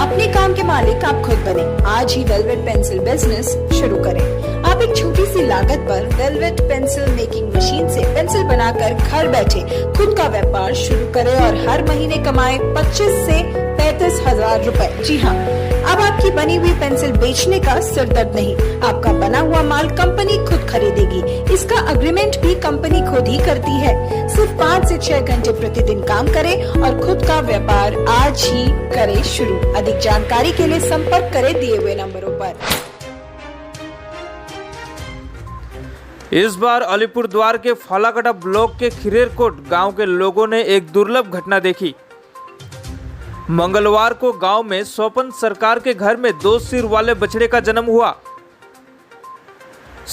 अपने काम के मालिक आप खुद बने। आज ही वेलवेट पेंसिल बिजनेस शुरू करें। आप एक छोटी सी लागत पर वेलवेट पेंसिल मेकिंग मशीन से पेंसिल बनाकर घर बैठे खुद का व्यापार शुरू करें और हर महीने कमाए 25 से 35 हजार रुपए। जी हाँ, अब आपकी बनी हुई पेंसिल बेचने का सिरदर्द नहीं। आपका बना हुआ माल कंपनी खुद खरीदेगी। इसका अग्रीमेंट भी कंपनी खुद ही करती है। सिर्फ 5 से 6 घंटे प्रतिदिन काम करें और खुद का व्यापार आज ही करें शुरू। अधिक जानकारी के लिए संपर्क करें दिए हुए नंबरों पर। इस बार अलीपुरद्वार के फालाकटा ब्लॉक के खिरेरकोट गांव के लोगों ने एक दुर्लभ घटना देखी। मंगलवार को गांव में स्वपन सरकार के घर में 2 सिर वाले बछड़े का जन्म हुआ।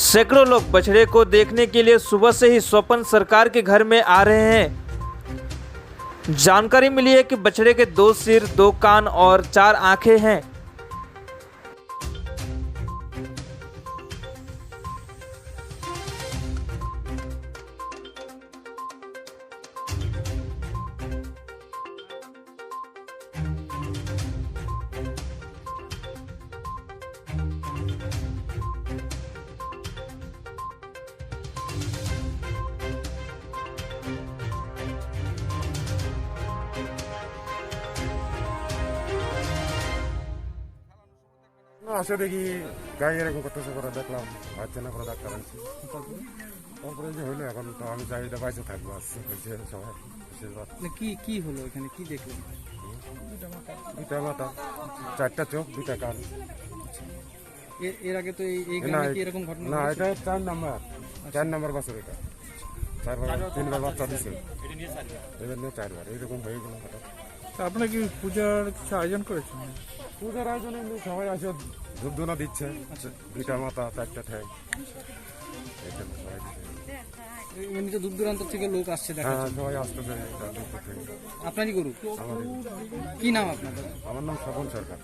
सैकड़ों लोग बछड़े को देखने के लिए सुबह से ही स्वपन सरकार के घर में आ रहे हैं। जानकारी मिली है कि बछड़े के 2 सिर, 2 कान और 4 आंखें हैं। আসে দেখি গাই এরকম করতেছে, করে দেখলাম বাচ্চা না করে ডাক্তার আনছি। তারপরে যে হইলো এখন তো আমি চাহিদা বাইসে থাকবো, আসছে হয়েছে সবাই আশীর্বাদ। কি কি হলো এখানে, কি দেখলেন? 2টা মাথা, 4টা চোখ, 2টা কান। এর আগে তো এই গ্রামে কি এরকম ঘটনা না, ঘটেছে? এটা 4 নাম্বার বছর। এটা 3বার বাচ্চা দিছে, এটা নিয়ে 4বার এইরকম হয়ে গেল হঠাৎ। আপনারা কি পূজার কিছু আয়োজন করেছেন? পূজার আয়োজনে সবাই আসে ধূপধুনা দিচ্ছে। 2টা মাথা, 4টা ঠ্যাং। এমনিতে দূর দূরান্ত থেকে লোক আসছে দেখা হ্যাঁ, সবাই আসতেছে। আপনারই গরু? কি নাম আপনার? আমার নাম স্বপন সরকার।